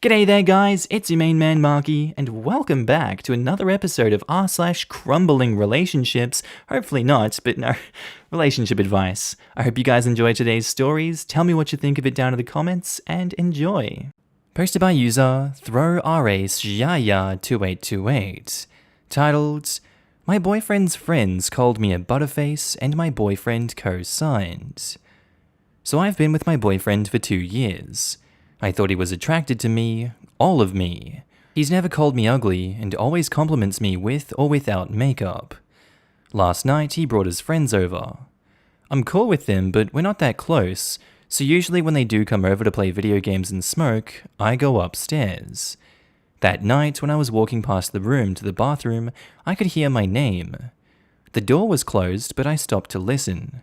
G'day there guys, it's your main man Markee, and welcome back to another episode of r/crumbling relationships, hopefully not, but no, relationship advice. I hope you guys enjoy today's stories, tell me what you think of it down in the comments, and enjoy. Posted by user throwrace2828, titled, My boyfriend's friends called me a Butterface and my boyfriend co-signed. So I've been with my boyfriend for 2 years. I thought he was attracted to me, all of me. He's never called me ugly and always compliments me with or without makeup. Last night he brought his friends over. I'm cool with them, but we're not that close, so usually when they do come over to play video games and smoke, I go upstairs. That night when I was walking past the room to the bathroom, I could hear my name. The door was closed, but I stopped to listen.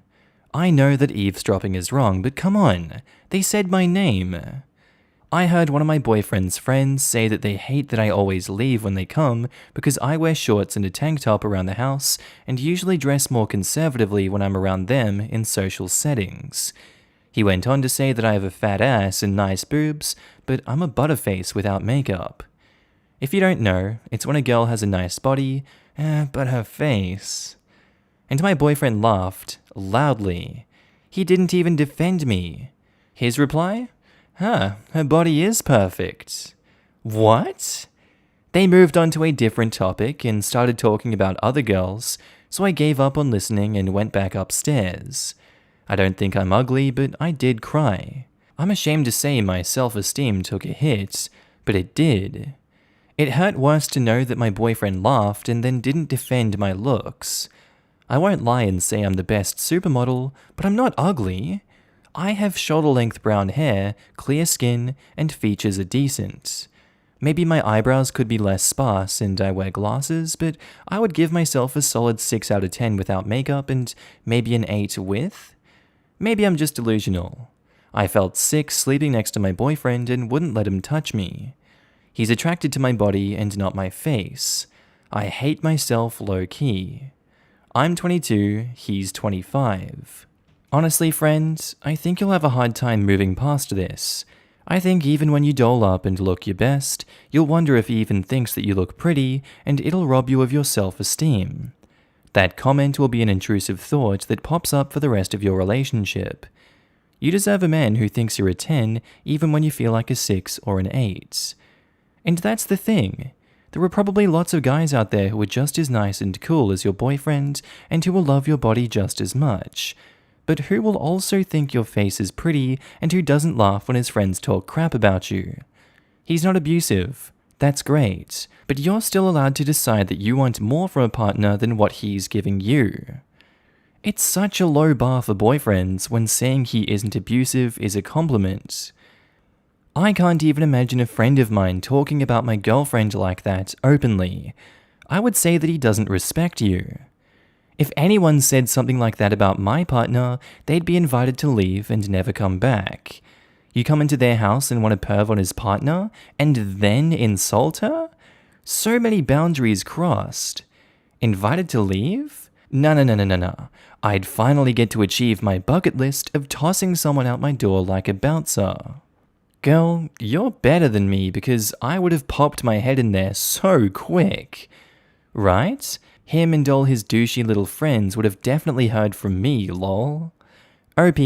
I know that eavesdropping is wrong, but come on, they said my name. I heard one of my boyfriend's friends say that they hate that I always leave when they come because I wear shorts and a tank top around the house and usually dress more conservatively when I'm around them in social settings. He went on to say that I have a fat ass and nice boobs, but I'm a butterface without makeup. If you don't know, it's when a girl has a nice body, but her face. And my boyfriend laughed, loudly. He didn't even defend me. His reply? Her body is perfect. What? They moved on to a different topic and started talking about other girls, so I gave up on listening and went back upstairs. I don't think I'm ugly, but I did cry. I'm ashamed to say my self-esteem took a hit, but it did. It hurt worse to know that my boyfriend laughed and then didn't defend my looks. I won't lie and say I'm the best supermodel, but I'm not ugly. I have shoulder-length brown hair, clear skin, and features are decent. Maybe my eyebrows could be less sparse and I wear glasses, but I would give myself a solid 6 out of 10 without makeup and maybe an 8 with. Maybe I'm just delusional. I felt sick sleeping next to my boyfriend and wouldn't let him touch me. He's attracted to my body and not my face. I hate myself low-key. I'm 22, he's 25. Honestly, friend, I think you'll have a hard time moving past this. I think even when you doll up and look your best, you'll wonder if he even thinks that you look pretty, and it'll rob you of your self-esteem. That comment will be an intrusive thought that pops up for the rest of your relationship. You deserve a man who thinks you're a 10, even when you feel like a 6 or an 8. And that's the thing. There are probably lots of guys out there who are just as nice and cool as your boyfriend, and who will love your body just as much. But who will also think your face is pretty and who doesn't laugh when his friends talk crap about you. He's not abusive. That's great. But you're still allowed to decide that you want more from a partner than what he's giving you. It's such a low bar for boyfriends when saying he isn't abusive is a compliment. I can't even imagine a friend of mine talking about my girlfriend like that openly. I would say that he doesn't respect you. If anyone said something like that about my partner, they'd be invited to leave and never come back. You come into their house and want to perv on his partner, and then insult her? So many boundaries crossed. Invited to leave? No. I'd finally get to achieve my bucket list of tossing someone out my door like a bouncer. Girl, you're better than me because I would have popped my head in there so quick. Right? Him and all his douchey little friends would have definitely heard from me, lol. OP,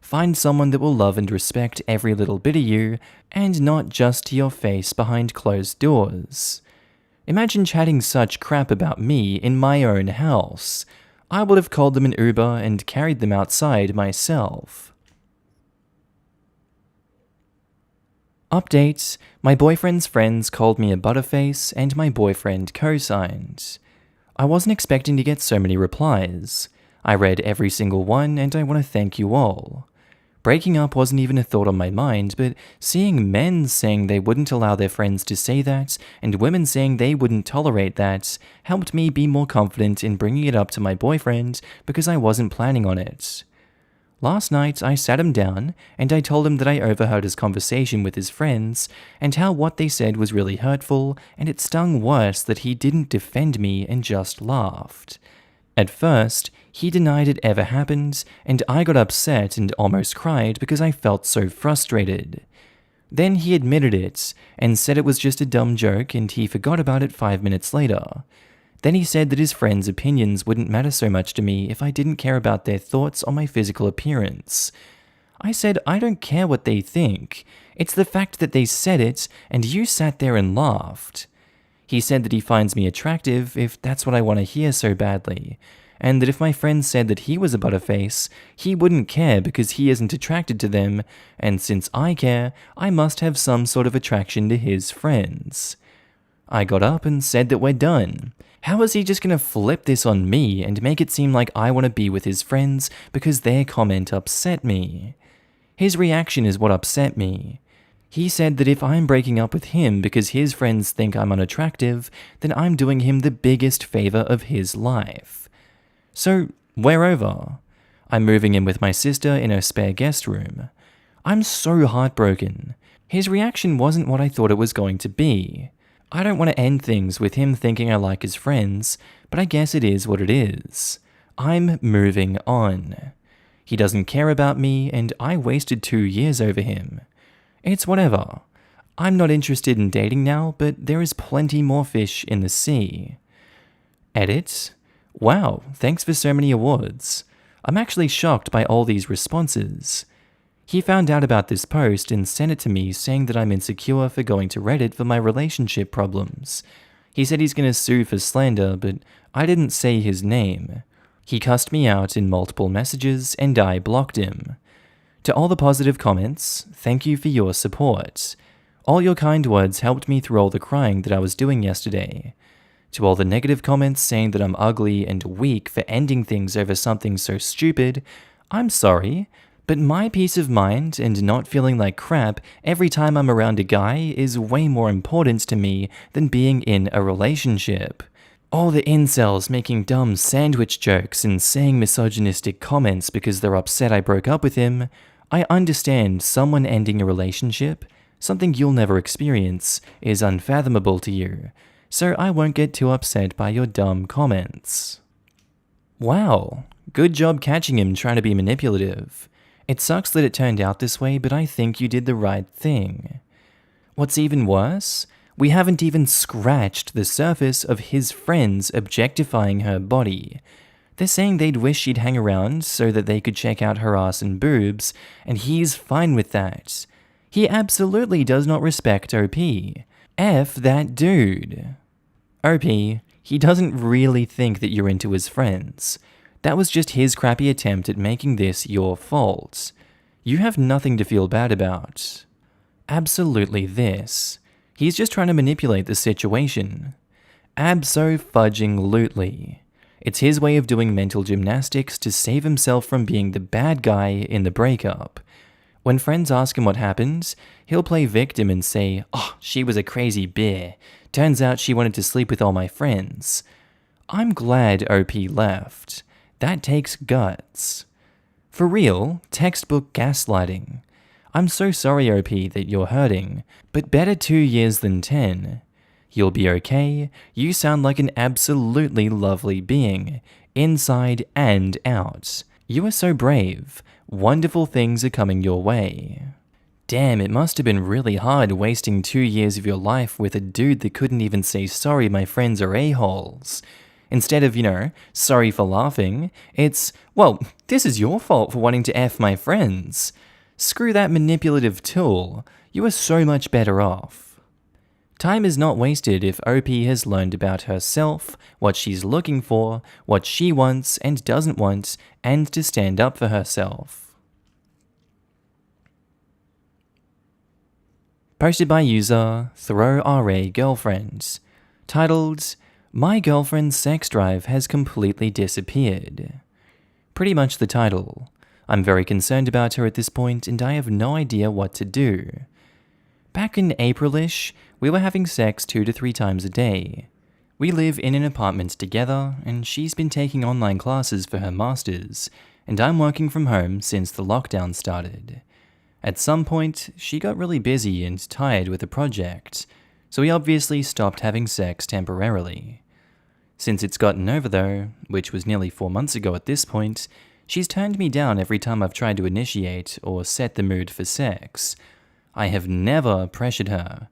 find someone that will love and respect every little bit of you, and not just to your face behind closed doors. Imagine chatting such crap about me in my own house. I would have called them an Uber and carried them outside myself. Update, my boyfriend's friends called me a butterface and my boyfriend co-signed. I wasn't expecting to get so many replies. I read every single one and I want to thank you all. Breaking up wasn't even a thought on my mind, but seeing men saying they wouldn't allow their friends to say that and women saying they wouldn't tolerate that helped me be more confident in bringing it up to my boyfriend because I wasn't planning on it. Last night, I sat him down and I told him that I overheard his conversation with his friends and how what they said was really hurtful, and it stung worse that he didn't defend me and just laughed. At first, he denied it ever happened, and I got upset and almost cried because I felt so frustrated. Then he admitted it and said it was just a dumb joke and he forgot about it 5 minutes later. Then he said that his friends' opinions wouldn't matter so much to me if I didn't care about their thoughts on my physical appearance. I said I don't care what they think. It's the fact that they said it and you sat there and laughed. He said that he finds me attractive if that's what I want to hear so badly, and that if my friends said that he was a Butterface, he wouldn't care because he isn't attracted to them, and since I care, I must have some sort of attraction to his friends. I got up and said that we're done. How is he just going to flip this on me and make it seem like I want to be with his friends because their comment upset me? His reaction is what upset me. He said that if I'm breaking up with him because his friends think I'm unattractive, then I'm doing him the biggest favor of his life. So, we're over. I'm moving in with my sister in her spare guest room. I'm so heartbroken. His reaction wasn't what I thought it was going to be. I don't want to end things with him thinking I like his friends, but I guess it is what it is. I'm moving on. He doesn't care about me, and I wasted 2 years over him. It's whatever. I'm not interested in dating now, but there is plenty more fish in the sea. Edit. Wow, thanks for so many awards. I'm actually shocked by all these responses. He found out about this post and sent it to me saying that I'm insecure for going to Reddit for my relationship problems. He said he's going to sue for slander, but I didn't say his name. He cussed me out in multiple messages and I blocked him. To all the positive comments, thank you for your support. All your kind words helped me through all the crying that I was doing yesterday. To all the negative comments saying that I'm ugly and weak for ending things over something so stupid, I'm sorry, but my peace of mind and not feeling like crap every time I'm around a guy is way more important to me than being in a relationship. All the incels making dumb sandwich jokes and saying misogynistic comments because they're upset I broke up with him, I understand someone ending a relationship, something you'll never experience, is unfathomable to you, so I won't get too upset by your dumb comments. Wow, good job catching him trying to be manipulative. It sucks that it turned out this way, but I think you did the right thing. What's even worse? We haven't even scratched the surface of his friends objectifying her body. They're saying they'd wish she'd hang around so that they could check out her ass and boobs, and he's fine with that. He absolutely does not respect OP. F that dude. OP, he doesn't really think that you're into his friends. That was just his crappy attempt at making this your fault. You have nothing to feel bad about. Absolutely this. He's just trying to manipulate the situation. Abso-fudging-lutely. It's his way of doing mental gymnastics to save himself from being the bad guy in the breakup. When friends ask him what happened, he'll play victim and say, "Oh, she was a crazy bear. Turns out she wanted to sleep with all my friends." I'm glad OP left. That takes guts. For real, textbook gaslighting. I'm so sorry, OP, that you're hurting, but better 2 years than 10. You'll be okay. You sound like an absolutely lovely being, inside and out. You are so brave. Wonderful things are coming your way. Damn, it must have been really hard wasting 2 years of your life with a dude that couldn't even say sorry my friends are a-holes. Instead of, sorry for laughing, it's, well, this is your fault for wanting to F my friends. Screw that manipulative tool. You are so much better off. Time is not wasted if OP has learned about herself, what she's looking for, what she wants and doesn't want, and to stand up for herself. Posted by user ThrowRA titled, "My girlfriend's sex drive has completely disappeared." Pretty much the title. I'm very concerned about her at this point and I have no idea what to do. Back in April-ish, we were having sex 2 to 3 times a day. We live in an apartment together and she's been taking online classes for her masters, and I'm working from home since the lockdown started. At some point, she got really busy and tired with the project, so we obviously stopped having sex temporarily. Since it's gotten over though, which was nearly 4 months ago at this point, she's turned me down every time I've tried to initiate or set the mood for sex. I have never pressured her.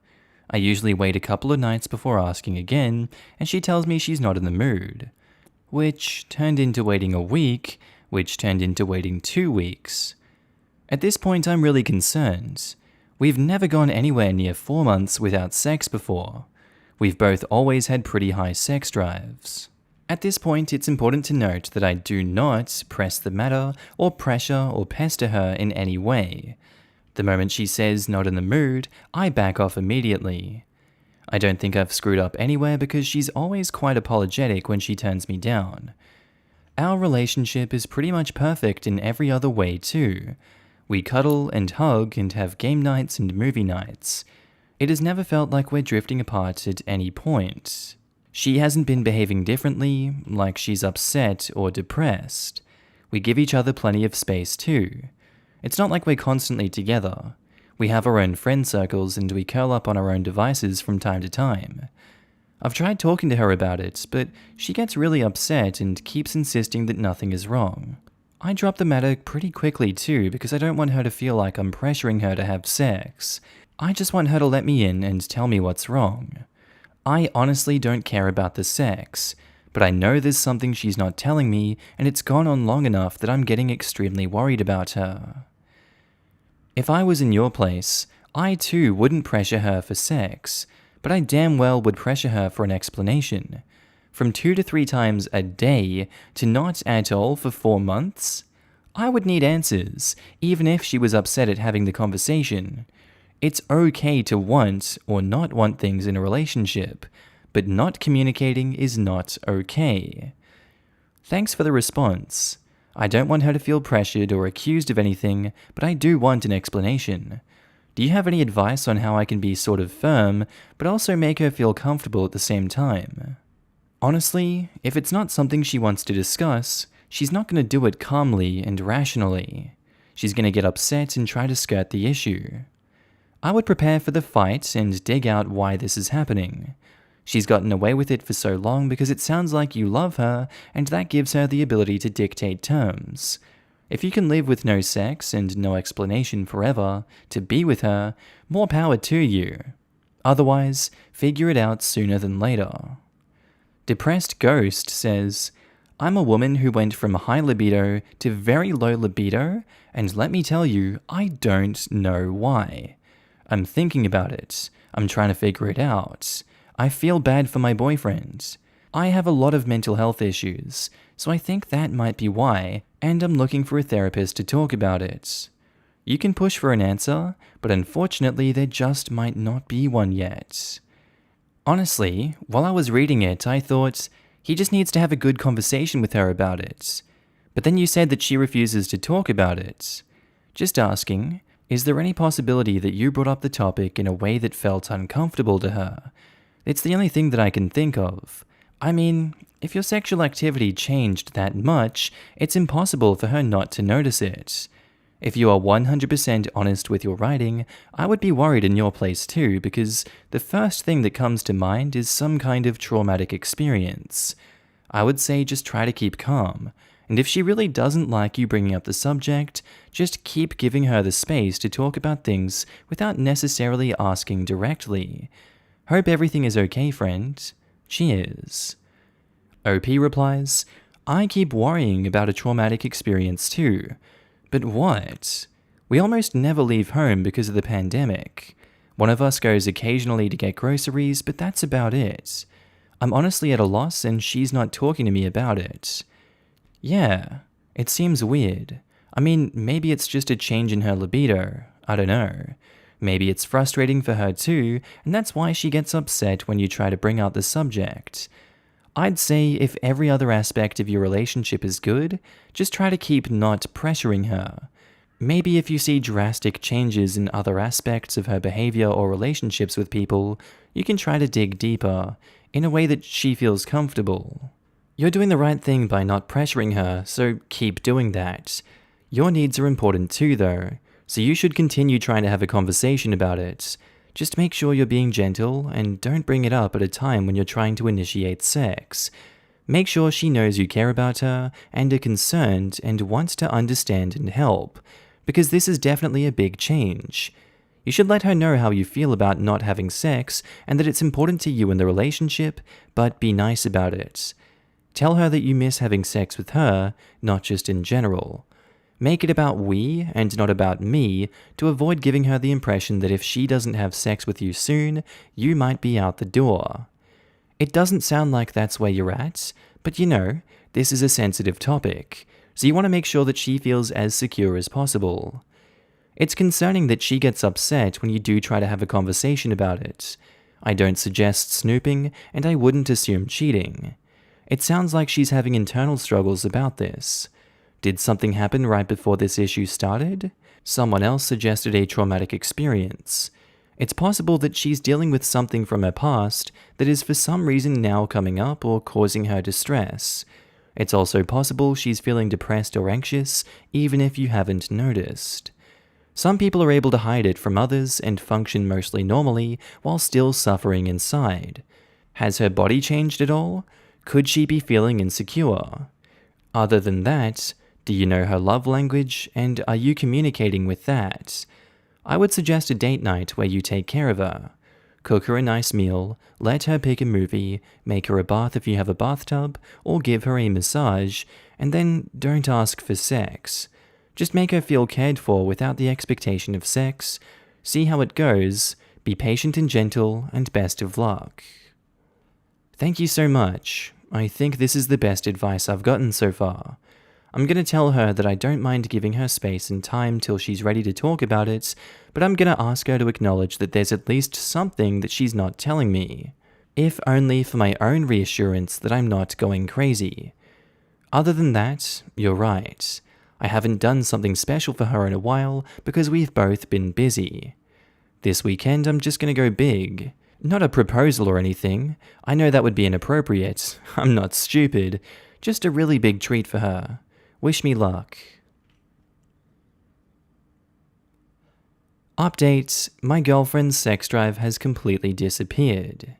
I usually wait a couple of nights before asking again, and she tells me she's not in the mood. Which turned into waiting a week, which turned into waiting 2 weeks. At this point, I'm really concerned. We've never gone anywhere near 4 months without sex before. We've both always had pretty high sex drives. At this point, it's important to note that I do not press the matter or pressure or pester her in any way. The moment she says not in the mood, I back off immediately. I don't think I've screwed up anywhere because she's always quite apologetic when she turns me down. Our relationship is pretty much perfect in every other way too. We cuddle and hug and have game nights and movie nights. It has never felt like we're drifting apart at any point. She hasn't been behaving differently, like she's upset or depressed. We give each other plenty of space too. It's not like we're constantly together. We have our own friend circles and we curl up on our own devices from time to time. I've tried talking to her about it, but she gets really upset and keeps insisting that nothing is wrong. I drop the matter pretty quickly too because I don't want her to feel like I'm pressuring her to have sex. I just want her to let me in and tell me what's wrong. I honestly don't care about the sex, but I know there's something she's not telling me and it's gone on long enough that I'm getting extremely worried about her. If I was in your place, I too wouldn't pressure her for sex, but I damn well would pressure her for an explanation. From 2 to 3 times a day to not at all for 4 months? I would need answers, even if she was upset at having the conversation. It's okay to want or not want things in a relationship, but not communicating is not okay. Thanks for the response. I don't want her to feel pressured or accused of anything, but I do want an explanation. Do you have any advice on how I can be sort of firm, but also make her feel comfortable at the same time? Honestly, if it's not something she wants to discuss, she's not going to do it calmly and rationally. She's going to get upset and try to skirt the issue. I would prepare for the fight and dig out why this is happening. She's gotten away with it for so long because it sounds like you love her, and that gives her the ability to dictate terms. If you can live with no sex and no explanation forever to be with her, more power to you. Otherwise, figure it out sooner than later. Depressed Ghost says, I'm a woman who went from high libido to very low libido, and let me tell you, I don't know why. I'm thinking about it. I'm trying to figure it out. I feel bad for my boyfriend. I have a lot of mental health issues, so I think that might be why, and I'm looking for a therapist to talk about it. You can push for an answer, but unfortunately there just might not be one yet. Honestly, while I was reading it, I thought, he just needs to have a good conversation with her about it. But then you said that she refuses to talk about it. Just asking, is there any possibility that you brought up the topic in a way that felt uncomfortable to her? It's the only thing that I can think of. I mean, if your sexual activity changed that much, it's impossible for her not to notice it. If you are 100% honest with your writing, I would be worried in your place too, because the first thing that comes to mind is some kind of traumatic experience. I would say just try to keep calm. And if she really doesn't like you bringing up the subject, just keep giving her the space to talk about things without necessarily asking directly. Hope everything is okay, friend. Cheers. OP replies, I keep worrying about a traumatic experience too. But what? We almost never leave home because of the pandemic. One of us goes occasionally to get groceries, but that's about it. I'm honestly at a loss and she's not talking to me about it. Yeah, it seems weird. I mean, maybe it's just a change in her libido. I don't know. Maybe it's frustrating for her too, and that's why she gets upset when you try to bring out the subject. I'd say if every other aspect of your relationship is good, just try to keep not pressuring her. Maybe if you see drastic changes in other aspects of her behavior or relationships with people, you can try to dig deeper, in a way that she feels comfortable. You're doing the right thing by not pressuring her, so keep doing that. Your needs are important too, though, so you should continue trying to have a conversation about it. Just make sure you're being gentle, and don't bring it up at a time when you're trying to initiate sex. Make sure she knows you care about her, and are concerned, and want to understand and help, because this is definitely a big change. You should let her know how you feel about not having sex and that it's important to you in the relationship, but be nice about it. Tell her that you miss having sex with her, not just in general. Make it about we and not about me to avoid giving her the impression that if she doesn't have sex with you soon, you might be out the door. It doesn't sound like that's where you're at, but this is a sensitive topic, so you want to make sure that she feels as secure as possible. It's concerning that she gets upset when you do try to have a conversation about it. I don't suggest snooping, and I wouldn't assume cheating. It sounds like she's having internal struggles about this. Did something happen right before this issue started? Someone else suggested a traumatic experience. It's possible that she's dealing with something from her past that is for some reason now coming up or causing her distress. It's also possible she's feeling depressed or anxious, even if you haven't noticed. Some people are able to hide it from others and function mostly normally while still suffering inside. Has her body changed at all? Could she be feeling insecure? Other than that, do you know her love language, and are you communicating with that? I would suggest a date night where you take care of her. Cook her a nice meal, let her pick a movie, make her a bath if you have a bathtub, or give her a massage, and then don't ask for sex. Just make her feel cared for without the expectation of sex. See how it goes, be patient and gentle, and best of luck. Thank you so much. I think this is the best advice I've gotten so far. I'm going to tell her that I don't mind giving her space and time till she's ready to talk about it, but I'm going to ask her to acknowledge that there's at least something that she's not telling me, if only for my own reassurance that I'm not going crazy. Other than that, you're right. I haven't done something special for her in a while because we've both been busy. This weekend I'm just going to go big. Not a proposal or anything. I know that would be inappropriate. I'm not stupid. Just a really big treat for her. Wish me luck. Update: my girlfriend's sex drive has completely disappeared.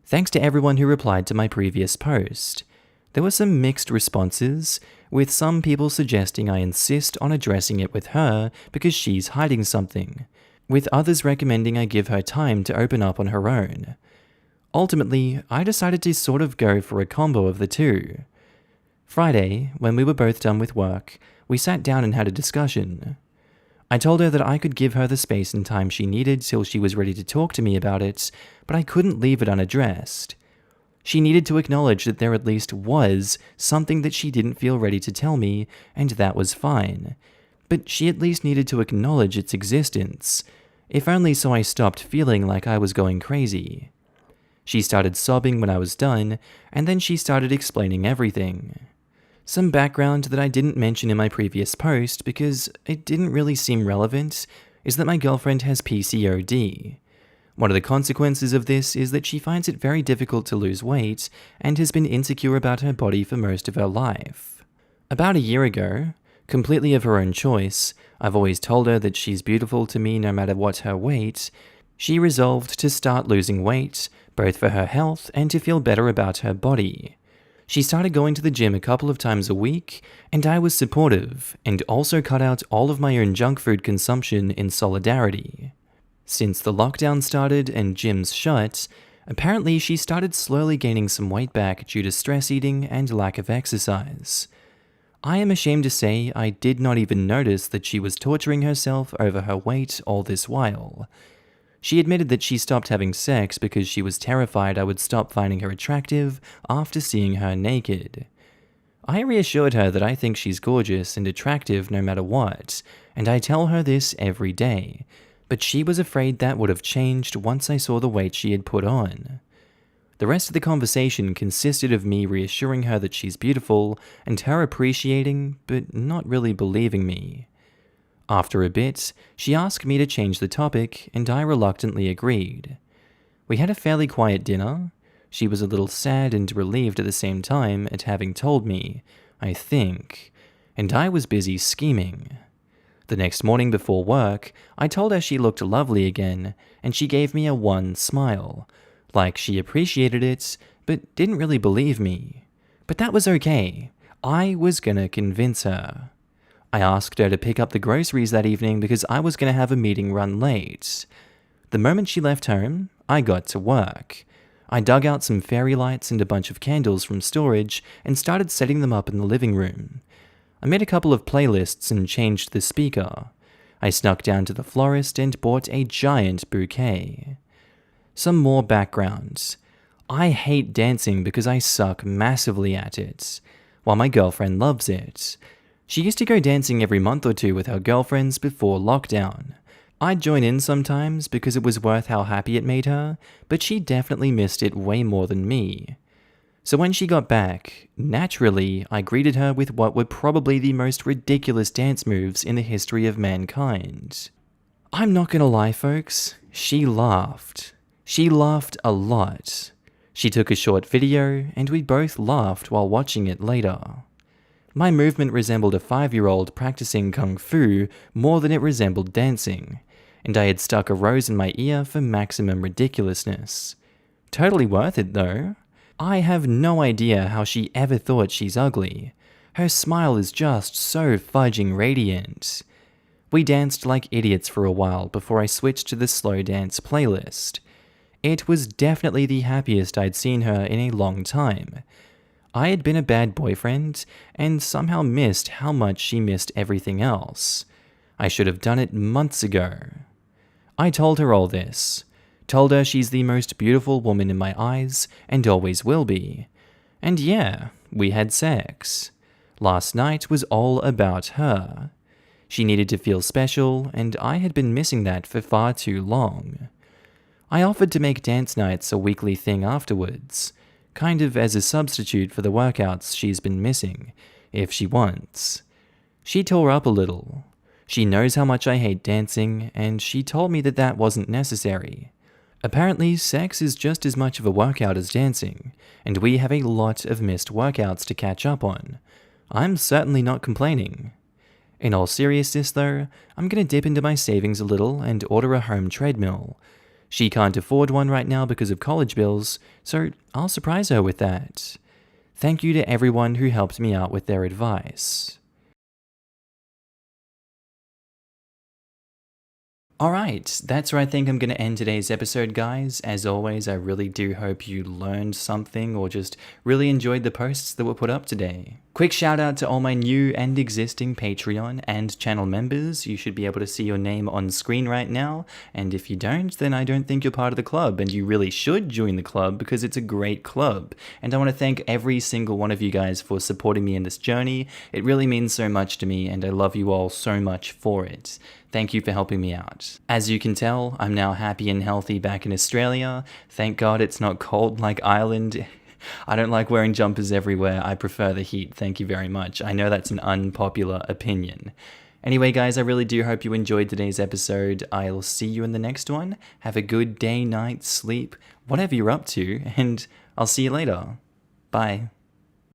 Thanks to everyone who replied to my previous post. There were some mixed responses, with some people suggesting I insist on addressing it with her because she's hiding something, with others recommending I give her time to open up on her own. Ultimately, I decided to sort of go for a combo of the two. Friday, when we were both done with work, we sat down and had a discussion. I told her that I could give her the space and time she needed till she was ready to talk to me about it, but I couldn't leave it unaddressed. She needed to acknowledge that there at least was something that she didn't feel ready to tell me, and that was fine. But she at least needed to acknowledge its existence, if only so I stopped feeling like I was going crazy. She started sobbing when I was done, and then she started explaining everything. Some background that I didn't mention in my previous post because it didn't really seem relevant is that my girlfriend has PCOD. One of the consequences of this is that she finds it very difficult to lose weight and has been insecure about her body for most of her life. About a year ago, completely of her own choice, I've always told her that she's beautiful to me no matter what her weight, she resolved to start losing weight, both for her health and to feel better about her body. She started going to the gym a couple of times a week, and I was supportive, and also cut out all of my own junk food consumption in solidarity. Since the lockdown started and gyms shut, apparently she started slowly gaining some weight back due to stress eating and lack of exercise. I am ashamed to say I did not even notice that she was torturing herself over her weight all this while. She admitted that she stopped having sex because she was terrified I would stop finding her attractive after seeing her naked. I reassured her that I think she's gorgeous and attractive no matter what, and I tell her this every day, but she was afraid that would have changed once I saw the weight she had put on. The rest of the conversation consisted of me reassuring her that she's beautiful and her appreciating, but not really believing me. After a bit, she asked me to change the topic, and I reluctantly agreed. We had a fairly quiet dinner. She was a little sad and relieved at the same time at having told me, I think, and I was busy scheming. The next morning before work, I told her she looked lovely again, and she gave me a wan smile, like she appreciated it, but didn't really believe me. But that was okay. I was gonna convince her. I asked her to pick up the groceries that evening because I was going to have a meeting run late. The moment she left home, I got to work. I dug out some fairy lights and a bunch of candles from storage and started setting them up in the living room. I made a couple of playlists and changed the speaker. I snuck down to the florist and bought a giant bouquet. Some more background. I hate dancing because I suck massively at it, while my girlfriend loves it. She used to go dancing every month or two with her girlfriends before lockdown. I'd join in sometimes because it was worth how happy it made her, but she definitely missed it way more than me. So when she got back, naturally, I greeted her with what were probably the most ridiculous dance moves in the history of mankind. I'm not gonna lie, folks, she laughed. She laughed a lot. She took a short video, and we both laughed while watching it later. My movement resembled a 5-year-old practicing kung fu more than it resembled dancing, and I had stuck a rose in my ear for maximum ridiculousness. Totally worth it though. I have no idea how she ever thought she's ugly. Her smile is just so fudging radiant. We danced like idiots for a while before I switched to the slow dance playlist. It was definitely the happiest I'd seen her in a long time. I had been a bad boyfriend, and somehow missed how much she missed everything else. I should have done it months ago. I told her all this. Told her she's the most beautiful woman in my eyes, and always will be. And yeah, we had sex. Last night was all about her. She needed to feel special, and I had been missing that for far too long. I offered to make dance nights a weekly thing afterwards, kind of as a substitute for the workouts she's been missing, if she wants. She tore up a little. She knows how much I hate dancing, and she told me that that wasn't necessary. Apparently, sex is just as much of a workout as dancing, and we have a lot of missed workouts to catch up on. I'm certainly not complaining. In all seriousness though, I'm gonna dip into my savings a little and order a home treadmill. She can't afford one right now because of college bills, so I'll surprise her with that. Thank you to everyone who helped me out with their advice. Alright, that's where I think I'm going to end today's episode, guys. As always, I really do hope you learned something or just really enjoyed the posts that were put up today. Quick shout out to all my new and existing Patreon and channel members. You should be able to see your name on screen right now, and if you don't, then I don't think you're part of the club, and you really should join the club because it's a great club. And I want to thank every single one of you guys for supporting me in this journey. It really means so much to me, and I love you all so much for it. Thank you for helping me out. As you can tell, I'm now happy and healthy back in Australia. Thank God it's not cold like Ireland. I don't like wearing jumpers everywhere. I prefer the heat. Thank you very much. I know that's an unpopular opinion. Anyway, guys, I really do hope you enjoyed today's episode. I'll see you in the next one. Have a good day, night, sleep, whatever you're up to, and I'll see you later. Bye.